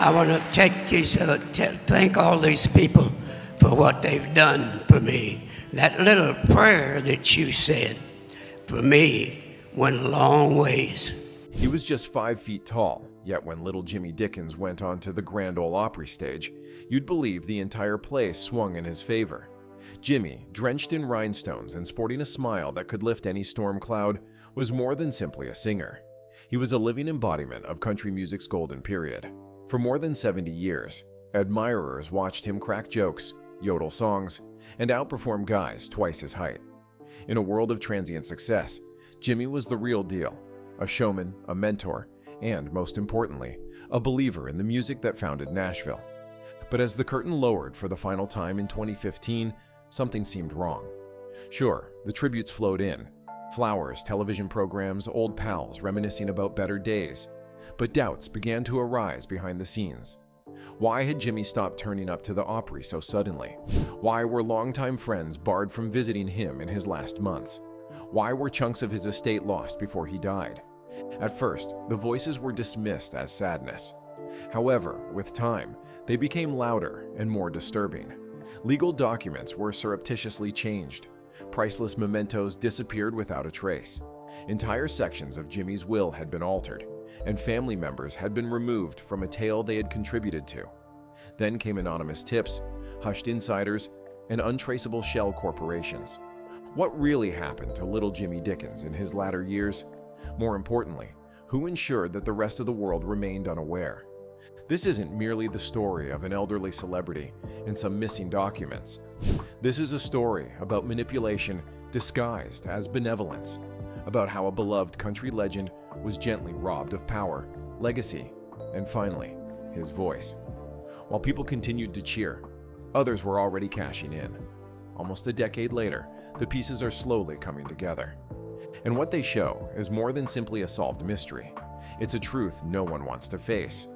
I want to take this, thank all these people for what they've done for me. That little prayer that you said, for me, went a long ways. He was just 5 feet tall, yet when Little Jimmy Dickens went onto the Grand Ole Opry stage, you'd believe the entire place swung in his favor. Jimmy, drenched in rhinestones and sporting a smile that could lift any storm cloud, was more than simply a singer. He was a living embodiment of country music's golden period. For more than 70 years, admirers watched him crack jokes, yodel songs, and outperform guys twice his height. In a world of transient success, Jimmy was the real deal, a showman, a mentor, and, most importantly, a believer in the music that founded Nashville. But as the curtain lowered for the final time in 2015, something seemed wrong. Sure, the tributes flowed in. Flowers, television programs, old pals reminiscing about better days. But doubts began to arise behind the scenes. Why had Jimmy stopped turning up to the Opry so suddenly? Why were longtime friends barred from visiting him in his last months? Why were chunks of his estate lost before he died? At first, the voices were dismissed as sadness. However, with time, they became louder and more disturbing. Legal documents were surreptitiously changed. Priceless mementos disappeared without a trace. Entire sections of Jimmy's will had been altered, and family members had been removed from a tale they had contributed to. Then came anonymous tips, hushed insiders, and untraceable shell corporations. What really happened to Little Jimmy Dickens in his latter years? More importantly, who ensured that the rest of the world remained unaware? This isn't merely the story of an elderly celebrity and some missing documents. This is a story about manipulation disguised as benevolence, about how a beloved country legend was gently robbed of power, legacy, and finally, his voice. While people continued to cheer, others were already cashing in. Almost a decade later, the pieces are slowly coming together. And what they show is more than simply a solved mystery. It's a truth no one wants to face.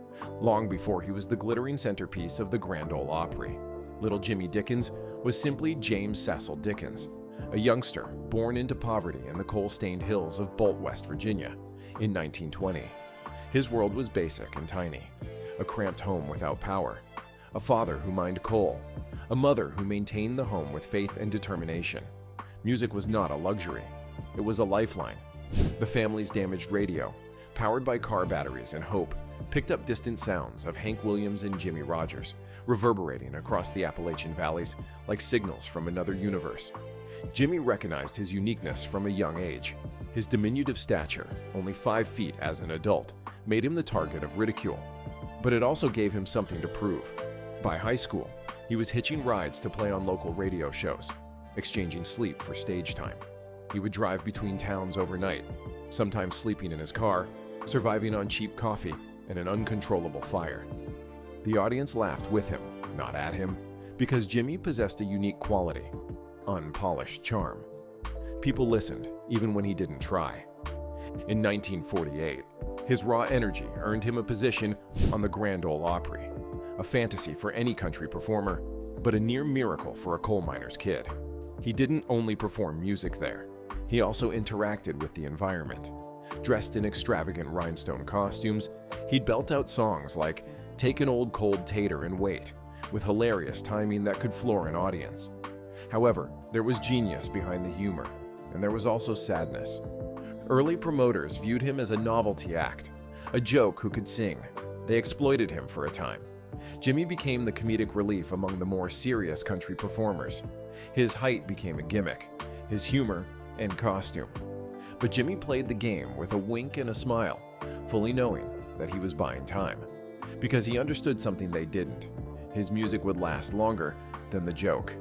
Long before he was the glittering centerpiece of the Grand Ole Opry, Little Jimmy Dickens was simply James Cecil Dickens, a youngster born into poverty in the coal-stained hills of Bolt, West Virginia, in 1920. His world was basic and tiny: a cramped home without power, a father who mined coal, a mother who maintained the home with faith and determination. Music was not a luxury, it was a lifeline. The family's damaged radio, powered by car batteries and hope, picked up distant sounds of Hank Williams and Jimmy Rogers, reverberating across the Appalachian valleys like signals from another universe. Jimmy recognized his uniqueness from a young age. His diminutive stature, only 5 feet as an adult, made him the target of ridicule. But it also gave him something to prove. By high school, he was hitching rides to play on local radio shows, exchanging sleep for stage time. He would drive between towns overnight, sometimes sleeping in his car, surviving on cheap coffee and an uncontrollable fire. The audience laughed with him, not at him, because Jimmy possessed a unique quality: unpolished charm. People listened, even when he didn't try. In 1948, his raw energy earned him a position on the Grand Ole Opry, a fantasy for any country performer, but a near miracle for a coal miner's kid. He didn't only perform music there, he also interacted with the environment. Dressed in extravagant rhinestone costumes, he'd belt out songs like "Take an Old Cold Tater and Wait," with hilarious timing that could floor an audience. However, there was genius behind the humor, and there was also sadness. Early promoters viewed him as a novelty act, a joke who could sing. They exploited him for a time. Jimmy became the comedic relief among the more serious country performers. His height became a gimmick, his humor and costume. But Jimmy played the game with a wink and a smile, fully knowing that he was buying time. Because he understood something they didn't: his music would last longer than the joke.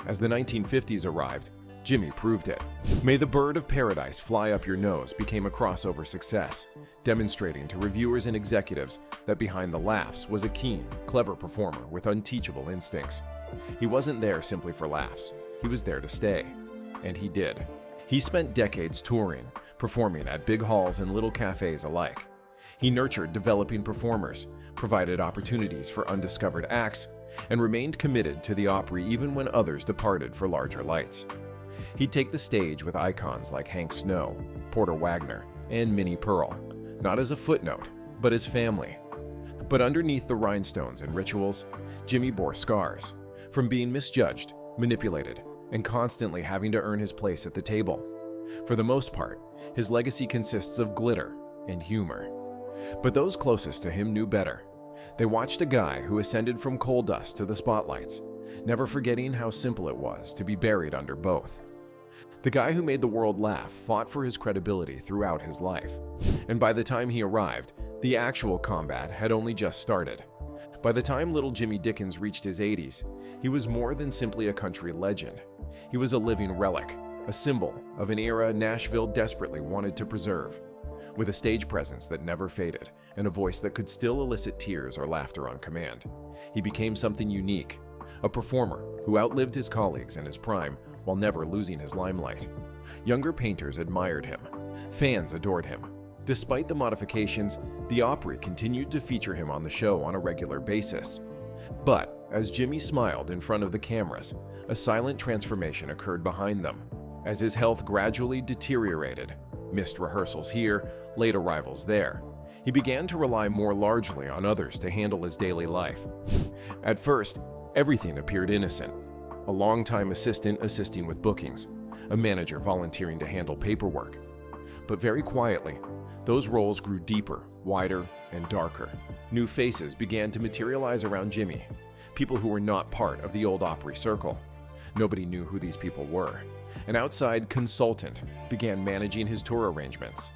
As the 1950s arrived, Jimmy proved it. "May the Bird of Paradise Fly Up Your Nose" became a crossover success, demonstrating to reviewers and executives that behind the laughs was a keen, clever performer with unteachable instincts. He wasn't there simply for laughs, he was there to stay. And he did. He spent decades touring, performing at big halls and little cafes alike. He nurtured developing performers, provided opportunities for undiscovered acts, and remained committed to the Opry even when others departed for larger lights. He'd take the stage with icons like Hank Snow, Porter Wagner, and Minnie Pearl, not as a footnote, but as family. But underneath the rhinestones and rituals, Jimmy bore scars from being misjudged, manipulated, and constantly having to earn his place at the table. For the most part, his legacy consists of glitter and humor. But those closest to him knew better. They watched a guy who ascended from coal dust to the spotlights, never forgetting how simple it was to be buried under both. The guy who made the world laugh fought for his credibility throughout his life, and by the time he arrived, the actual combat had only just started. By the time Little Jimmy Dickens reached his 80s, he was more than simply a country legend. He was a living relic, a symbol of an era Nashville desperately wanted to preserve. With a stage presence that never faded and a voice that could still elicit tears or laughter on command, he became something unique, a performer who outlived his colleagues in his prime while never losing his limelight. Younger painters admired him. Fans adored him. Despite the modifications, the Opry continued to feature him on the show on a regular basis. But as Jimmy smiled in front of the cameras, a silent transformation occurred behind them. As his health gradually deteriorated, missed rehearsals here, late arrivals there, he began to rely more largely on others to handle his daily life. At first, everything appeared innocent. A longtime assistant assisting with bookings, a manager volunteering to handle paperwork. But very quietly, those roles grew deeper, wider, and darker. New faces began to materialize around Jimmy, people who were not part of the old Opry circle. Nobody knew who these people were. An outside consultant began managing his tour arrangements.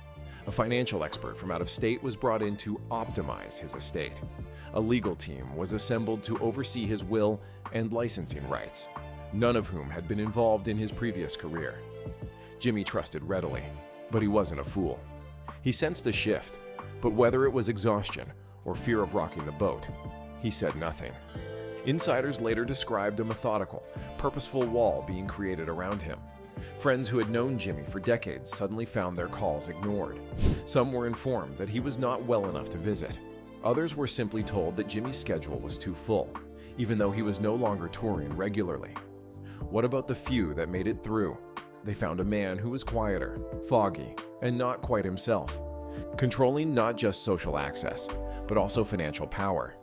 A financial expert from out of state was brought in to optimize his estate. A legal team was assembled to oversee his will and licensing rights, none of whom had been involved in his previous career. Jimmy trusted readily, but he wasn't a fool. He sensed a shift, but whether it was exhaustion or fear of rocking the boat, he said nothing. Insiders later described a methodical, purposeful wall being created around him. Friends who had known Jimmy for decades suddenly found their calls ignored. Some were informed that he was not well enough to visit. Others were simply told that Jimmy's schedule was too full, even though he was no longer touring regularly. What about the few that made it through? They found a man who was quieter, foggy, and not quite himself, controlling not just social access, but also financial power.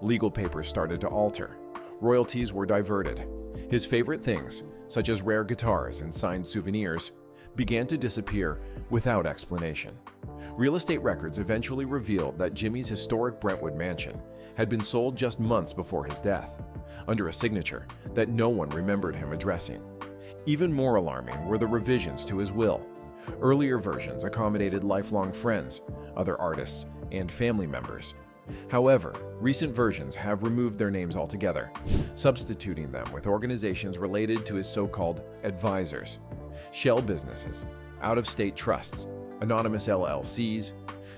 Legal papers started to alter. Royalties were diverted. His favorite things, such as rare guitars and signed souvenirs, began to disappear without explanation. Real estate records eventually revealed that Jimmy's historic Brentwood mansion had been sold just months before his death, under a signature that no one remembered him addressing. Even more alarming were the revisions to his will. Earlier versions accommodated lifelong friends, other artists, and family members. However, recent versions have removed their names altogether, substituting them with organizations related to his so-called advisors, shell businesses, out-of-state trusts, anonymous LLCs,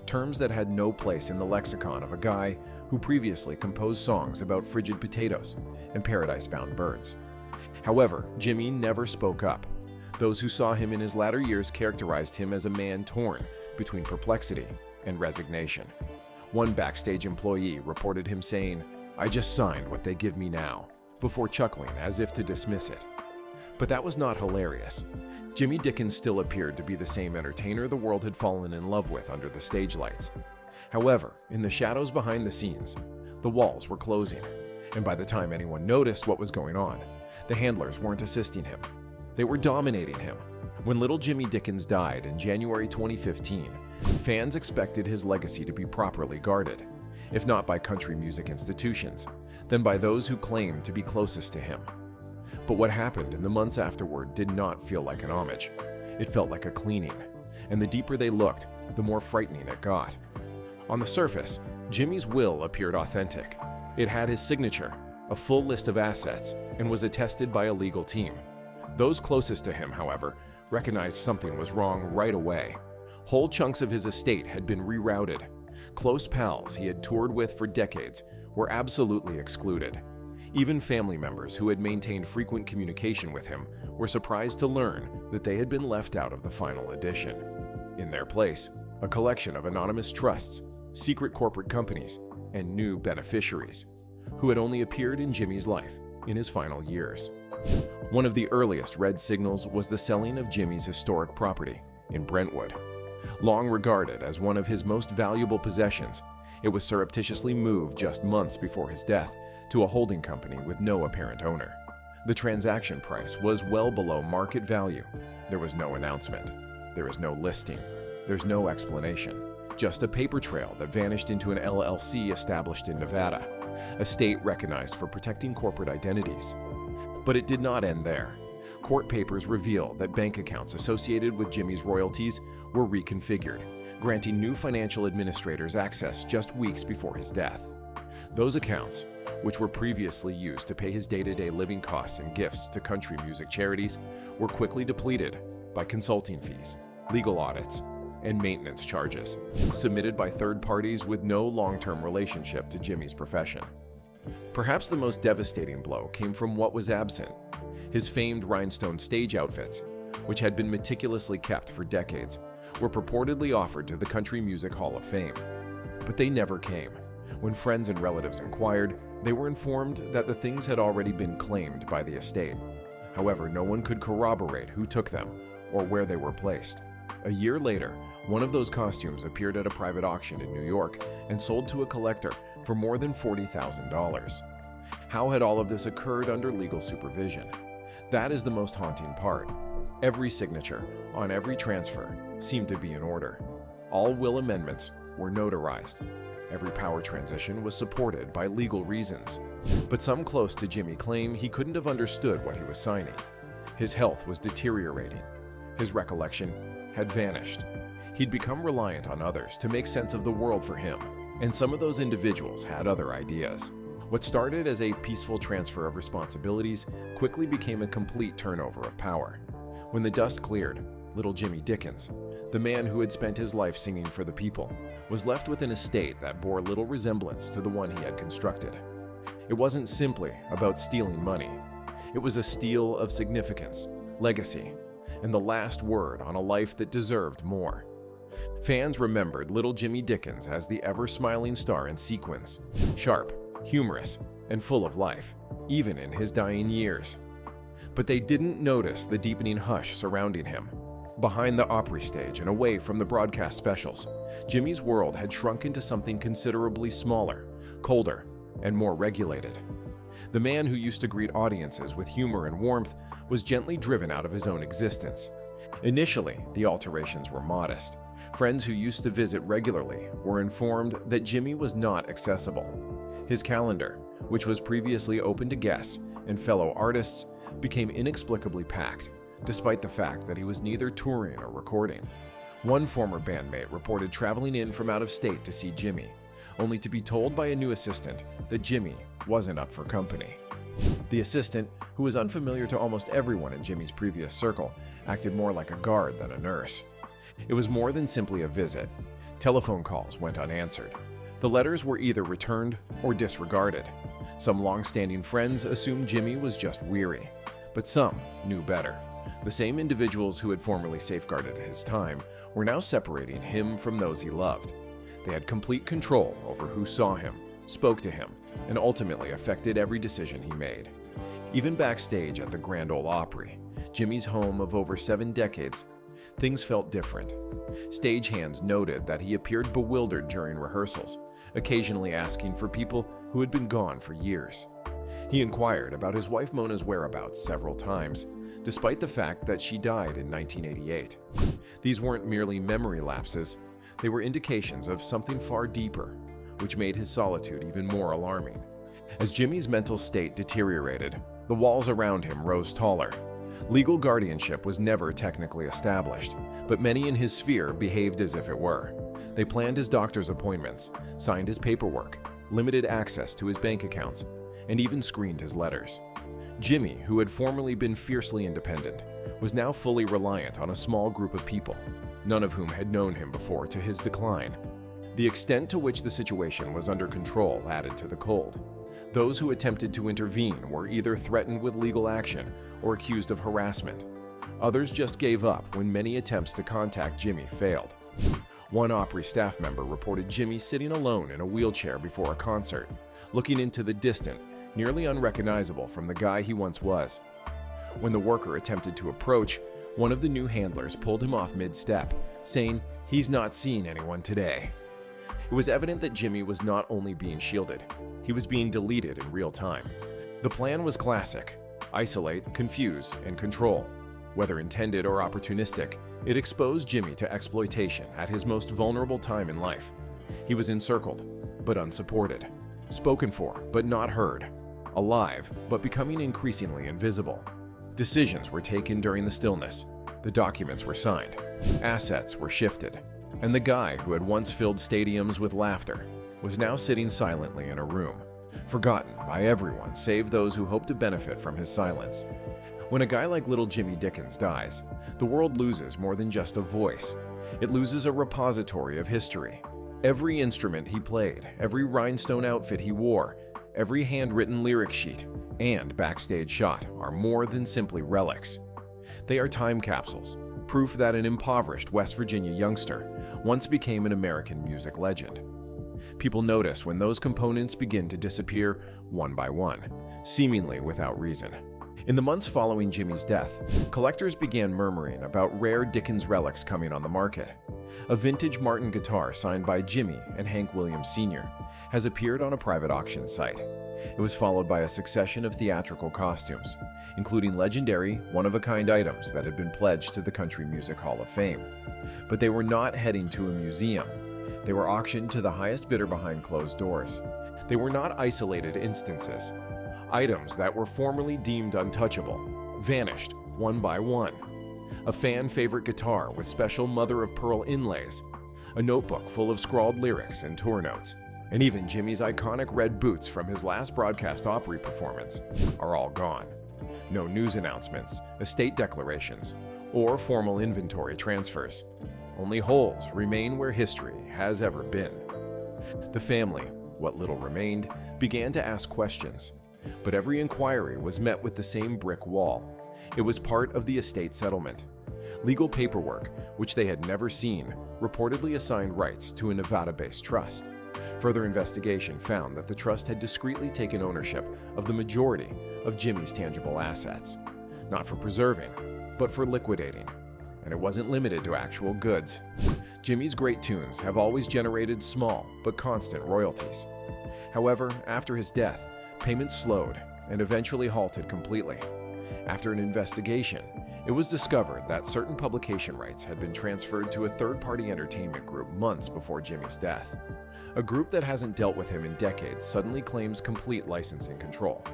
terms that had no place in the lexicon of a guy who previously composed songs about frigid potatoes and paradise-bound birds. However, Jimmy never spoke up. Those who saw him in his latter years characterized him as a man torn between perplexity and resignation. One backstage employee reported him saying, "I just signed what they give me now," before chuckling as if to dismiss it. But that was not hilarious. Jimmy Dickens still appeared to be the same entertainer the world had fallen in love with under the stage lights. However, in the shadows behind the scenes, the walls were closing, and by the time anyone noticed what was going on, the handlers weren't assisting him. They were dominating him. When Little Jimmy Dickens died in January 2015, fans expected his legacy to be properly guarded, if not by country music institutions, then by those who claimed to be closest to him. But what happened in the months afterward did not feel like an homage. It felt like a cleaning, and the deeper they looked, the more frightening it got. On the surface, Jimmy's will appeared authentic. It had his signature, a full list of assets, and was attested by a legal team. Those closest to him, however, recognized something was wrong right away. Whole chunks of his estate had been rerouted. Close pals he had toured with for decades were absolutely excluded. Even family members who had maintained frequent communication with him were surprised to learn that they had been left out of the final edition. In their place, a collection of anonymous trusts, secret corporate companies, and new beneficiaries, who had only appeared in Jimmy's life in his final years. One of the earliest red signals was the selling of Jimmy's historic property in Brentwood. Long regarded as one of his most valuable possessions, It was surreptitiously moved just months before his death to a holding company with no apparent owner. The transaction price was well below market value. There was no announcement. There was no listing. There's no explanation. Just a paper trail that vanished into an LLC established in Nevada, a state recognized for protecting corporate identities. But it did not end there. Court papers reveal that bank accounts associated with Jimmy's royalties were reconfigured, granting new financial administrators access just weeks before his death. Those accounts, which were previously used to pay his day-to-day living costs and gifts to country music charities, were quickly depleted by consulting fees, legal audits, and maintenance charges, submitted by third parties with no long-term relationship to Jimmy's profession. Perhaps the most devastating blow came from what was absent: his famed rhinestone stage outfits, which had been meticulously kept for decades, were purportedly offered to the Country Music Hall of Fame. But they never came. When friends and relatives inquired, they were informed that the things had already been claimed by the estate. However, no one could corroborate who took them or where they were placed. A year later, one of those costumes appeared at a private auction in New York and sold to a collector for more than $40,000. How had all of this occurred under legal supervision? That is the most haunting part. Every signature on every transfer seemed to be in order. All will amendments were notarized. Every power transition was supported by legal reasons. But some close to Jimmy claim he couldn't have understood what he was signing. His health was deteriorating. His recollection had vanished. He'd become reliant on others to make sense of the world for him, and some of those individuals had other ideas. What started as a peaceful transfer of responsibilities quickly became a complete turnover of power. When the dust cleared, Little Jimmy Dickens, the man who had spent his life singing for the people, was left with an estate that bore little resemblance to the one he had constructed. It wasn't simply about stealing money. It was a steal of significance, legacy, and the last word on a life that deserved more. Fans remembered Little Jimmy Dickens as the ever-smiling star in sequins, sharp, humorous, and full of life, even in his dying years. But they didn't notice the deepening hush surrounding him. Behind the Opry stage and away from the broadcast specials, Jimmy's world had shrunk into something considerably smaller, colder, and more regulated. The man who used to greet audiences with humor and warmth was gently driven out of his own existence. Initially, the alterations were modest. Friends who used to visit regularly were informed that Jimmy was not accessible. His calendar, which was previously open to guests and fellow artists, became inexplicably packed, despite the fact that he was neither touring or recording. One former bandmate reported traveling in from out of state to see Jimmy, only to be told by a new assistant that Jimmy wasn't up for company. The assistant, who was unfamiliar to almost everyone in Jimmy's previous circle, acted more like a guard than a nurse. It was more than simply a visit. Telephone calls went unanswered. The letters were either returned or disregarded. Some long-standing friends assumed Jimmy was just weary, but some knew better. The same individuals who had formerly safeguarded his time were now separating him from those he loved. They had complete control over who saw him, spoke to him, and ultimately affected every decision he made. Even backstage at the Grand Ole Opry, Jimmy's home of over 7 decades, things felt different. Stagehands noted that he appeared bewildered during rehearsals, occasionally asking for people who had been gone for years. He inquired about his wife Mona's whereabouts several times, despite the fact that she died in 1988. These weren't merely memory lapses, they were indications of something far deeper, which made his solitude even more alarming. As Jimmy's mental state deteriorated, the walls around him rose taller. Legal guardianship was never technically established, but many in his sphere behaved as if it were. They planned his doctor's appointments, signed his paperwork, limited access to his bank accounts, and even screened his letters. Jimmy, who had formerly been fiercely independent, was now fully reliant on a small group of people, none of whom had known him before to his decline. The extent to which the situation was under control added to the cold. Those who attempted to intervene were either threatened with legal action or accused of harassment. Others just gave up when many attempts to contact Jimmy failed. One Opry staff member reported Jimmy sitting alone in a wheelchair before a concert, looking into the distant, nearly unrecognizable from the guy he once was. When the worker attempted to approach, one of the new handlers pulled him off mid-step, saying he's not seen anyone today. It was evident that Jimmy was not only being shielded, he was being deleted in real time. The plan was classic: isolate, confuse, and control. Whether intended or opportunistic, it exposed Jimmy to exploitation at his most vulnerable time in life. He was encircled, but unsupported, spoken for, but not heard, alive, but becoming increasingly invisible. Decisions were taken during the stillness, the documents were signed, assets were shifted, and the guy who had once filled stadiums with laughter was now sitting silently in a room, forgotten by everyone save those who hoped to benefit from his silence. When a guy like Little Jimmy Dickens dies, the world loses more than just a voice. It loses a repository of history. Every instrument he played, every rhinestone outfit he wore, every handwritten lyric sheet, and backstage shot are more than simply relics. They are time capsules, proof that an impoverished West Virginia youngster once became an American music legend. People notice when those components begin to disappear one by one, seemingly without reason. In the months following Jimmy's death, collectors began murmuring about rare Dickens relics coming on the market. A vintage Martin guitar signed by Jimmy and Hank Williams Sr. has appeared on a private auction site. It was followed by a succession of theatrical costumes, including legendary, one-of-a-kind items that had been pledged to the Country Music Hall of Fame. But they were not heading to a museum. They were auctioned to the highest bidder behind closed doors. They were not isolated instances. Items that were formerly deemed untouchable vanished one by one. A fan-favorite guitar with special mother-of-pearl inlays, a notebook full of scrawled lyrics and tour notes, and even Jimmy's iconic red boots from his last broadcast Opry performance are all gone. No news announcements, estate declarations, or formal inventory transfers. Only holes remain where history has ever been. The family, what little remained, began to ask questions, but every inquiry was met with the same brick wall. It was part of the estate settlement. Legal paperwork, which they had never seen, reportedly assigned rights to a Nevada-based trust. Further investigation found that the trust had discreetly taken ownership of the majority of Jimmy's tangible assets, not for preserving, but for liquidating. And it wasn't limited to actual goods. Jimmy's great tunes have always generated small but constant royalties. However, after his death, payments slowed and eventually halted completely. After an investigation, it was discovered that certain publication rights had been transferred to a third-party entertainment group months before Jimmy's death. A group that hasn't dealt with him in decades suddenly claims complete licensing control.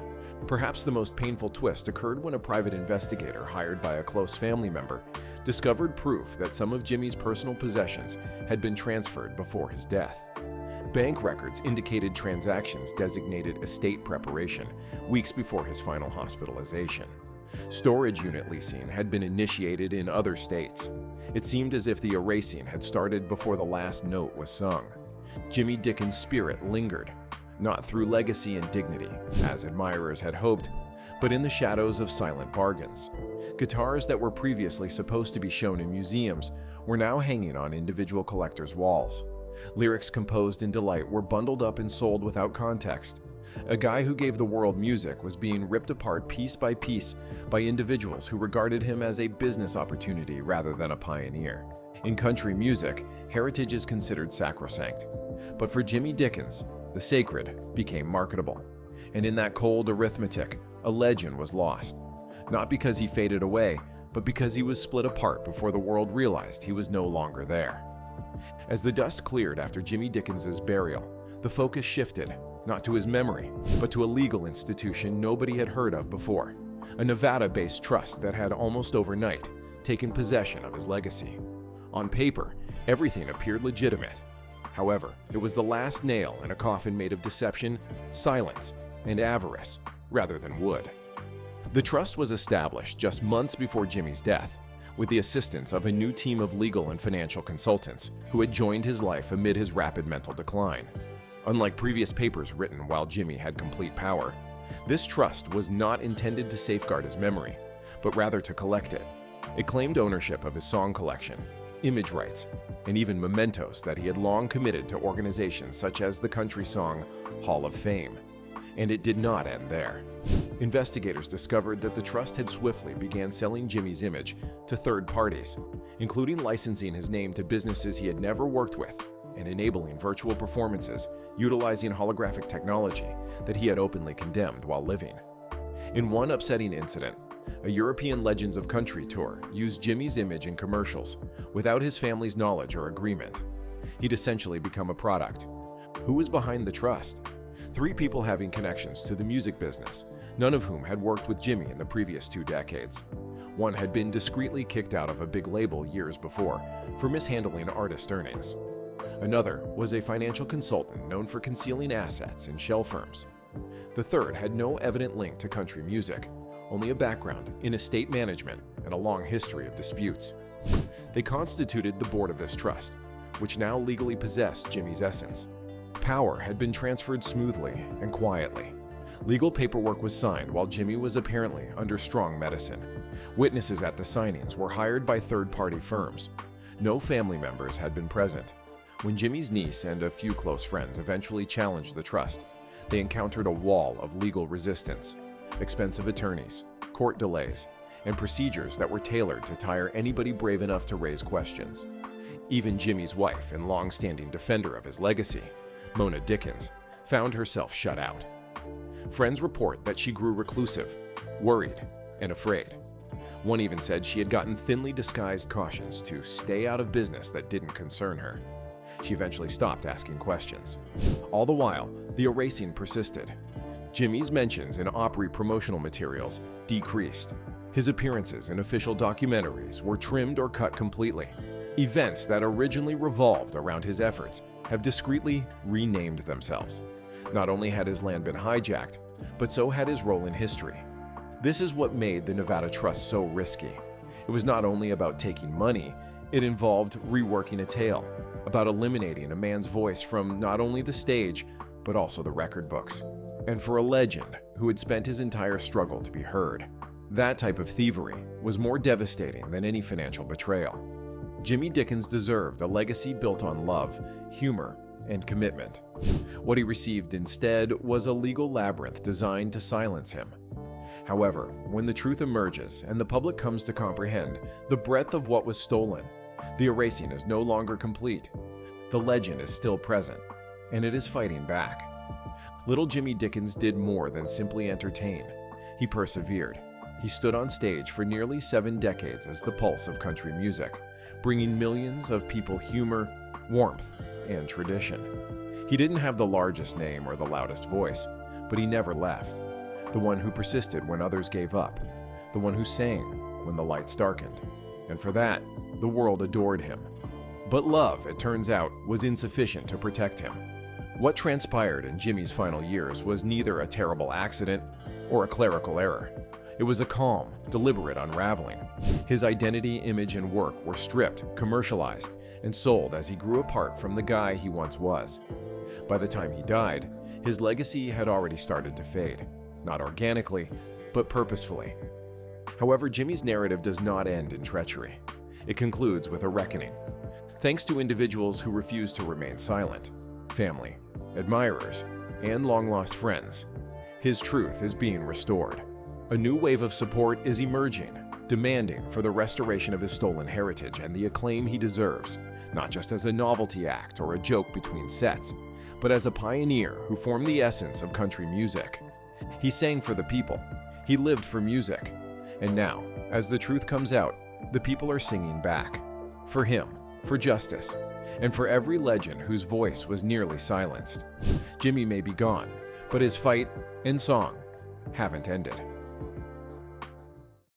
Perhaps the most painful twist occurred when a private investigator hired by a close family member discovered proof that some of Jimmy's personal possessions had been transferred before his death. Bank records indicated transactions designated estate preparation weeks before his final hospitalization. Storage unit leasing had been initiated in other states. It seemed as if the erasing had started before the last note was sung. Jimmy Dickens' spirit lingered, not through legacy and dignity, as admirers had hoped, but in the shadows of silent bargains. Guitars that were previously supposed to be shown in museums were now hanging on individual collectors' walls. Lyrics composed in delight were bundled up and sold without context. A guy who gave the world music was being ripped apart piece by piece by individuals who regarded him as a business opportunity rather than a pioneer. In country music, heritage is considered sacrosanct. But for Jimmy Dickens, the sacred became marketable. And in that cold arithmetic, a legend was lost. Not because he faded away, but because he was split apart before the world realized he was no longer there. As the dust cleared after Jimmy Dickens's burial, the focus shifted, not to his memory, but to a legal institution nobody had heard of before, a Nevada-based trust that had almost overnight taken possession of his legacy. On paper, everything appeared legitimate. However, it was the last nail in a coffin made of deception, silence, and avarice, rather than wood. The trust was established just months before Jimmy's death, with the assistance of a new team of legal and financial consultants who had joined his life amid his rapid mental decline. Unlike previous papers written while Jimmy had complete power, this trust was not intended to safeguard his memory, but rather to collect it. It claimed ownership of his song collection, image rights, and even mementos that he had long committed to organizations such as the Country Song Hall of Fame. And it did not end there. Investigators discovered that the trust had swiftly began selling Jimmy's image to third parties, including licensing his name to businesses he had never worked with and enabling virtual performances utilizing holographic technology that he had openly condemned while living. In one upsetting incident, a European Legends of Country tour used Jimmy's image in commercials without his family's knowledge or agreement. He'd essentially become a product. Who was behind the trust? 3 people having connections to the music business, none of whom had worked with Jimmy in the previous 2 decades. One had been discreetly kicked out of a big label years before for mishandling artist earnings. Another was a financial consultant known for concealing assets in shell firms. The third had no evident link to country music, only a background in estate management and a long history of disputes. They constituted the board of this trust, which now legally possessed Jimmy's essence. Power had been transferred smoothly and quietly. Legal paperwork was signed while Jimmy was apparently under strong medicine. Witnesses at the signings were hired by third-party firms. No family members had been present. When Jimmy's niece and a few close friends eventually challenged the trust, they encountered a wall of legal resistance, expensive attorneys, court delays, and procedures that were tailored to tire anybody brave enough to raise questions. Even Jimmy's wife and long-standing defender of his legacy, Mona Dickens, found herself shut out. Friends report that she grew reclusive, worried, and afraid. One even said she had gotten thinly disguised cautions to stay out of business that didn't concern her. She eventually stopped asking questions. All the while, the erasing persisted. Jimmy's mentions in Opry promotional materials decreased. His appearances in official documentaries were trimmed or cut completely. Events that originally revolved around his efforts have discreetly renamed themselves. Not only had his land been hijacked, but so had his role in history. This is what made the Nevada Trust so risky. It was not only about taking money, it involved reworking a tale, about eliminating a man's voice from not only the stage, but also the record books. And for a legend who had spent his entire struggle to be heard, that type of thievery was more devastating than any financial betrayal. Jimmy Dickens deserved a legacy built on love, humor, and commitment. What he received instead was a legal labyrinth designed to silence him. However, when the truth emerges and the public comes to comprehend the breadth of what was stolen, the erasing is no longer complete. The legend is still present, and it is fighting back. Little Jimmy Dickens did more than simply entertain. He persevered. He stood on stage for nearly 7 decades as the pulse of country music, bringing millions of people humor, warmth, and tradition. He didn't have the largest name or the loudest voice, but he never left. The one who persisted when others gave up. The one who sang when the lights darkened. And for that, the world adored him. But love, it turns out, was insufficient to protect him. What transpired in Jimmy's final years was neither a terrible accident or a clerical error. It was a calm, deliberate unraveling. His identity, image, and work were stripped, commercialized, and sold as he grew apart from the guy he once was. By the time he died, his legacy had already started to fade, not organically, but purposefully. However, Jimmy's narrative does not end in treachery. It concludes with a reckoning. Thanks to individuals who refuse to remain silent, family, admirers, and long-lost friends, his truth is being restored. A new wave of support is emerging, demanding for the restoration of his stolen heritage and the acclaim he deserves, not just as a novelty act or a joke between sets, but as a pioneer who formed the essence of country music. He sang for the people, he lived for music, and now, as the truth comes out, the people are singing back. For him, for justice, and for every legend whose voice was nearly silenced. Jimmy may be gone, but his fight and song haven't ended.